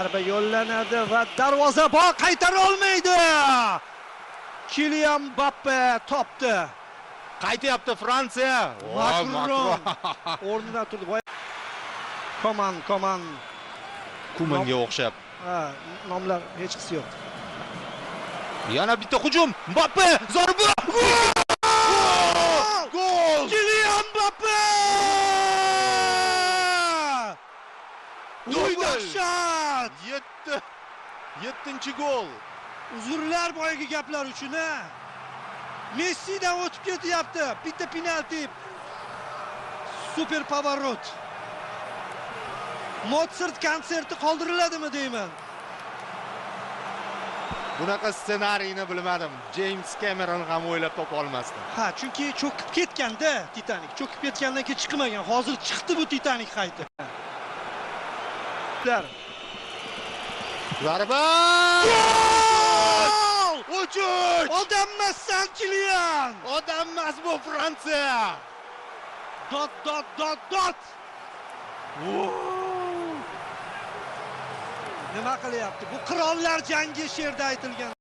Zarba yo'llanadi va darvozabon qaytara olmaydi. Kylian Mbappe topdi. Qaytyapti Fransiya. Makron o'rnidan turdi. Koman Kumanga o'xshab. Ha, nomlar hech qisi yo'q. Yana bitta hujum. Mbappe zarba. Gol! Kylian Mbappe! Voy dahshat! 7-chi gol. Uzrlar boyagi gaplar uchun ha. Messidan o'tib ketyapti. Bitta penalti. Super pavarot. Mozart konserti qoldiriladimi deyman. Bunaqa ssenariyni bilmadim. James Cameron ham o'ylab topa olmasdi. Ha, chunki cho'kib ketganda Titanik, cho'kib ketgandan keyin chiqmagan. Hozir chiqdi bu Titanik qaytib. Zarba! Gol! Uchuch! Odammassan Kylian! Odam emas bu Fransiya! Dot. Nima qilyapti? Bu qirollar jangi she'rda aytilgan.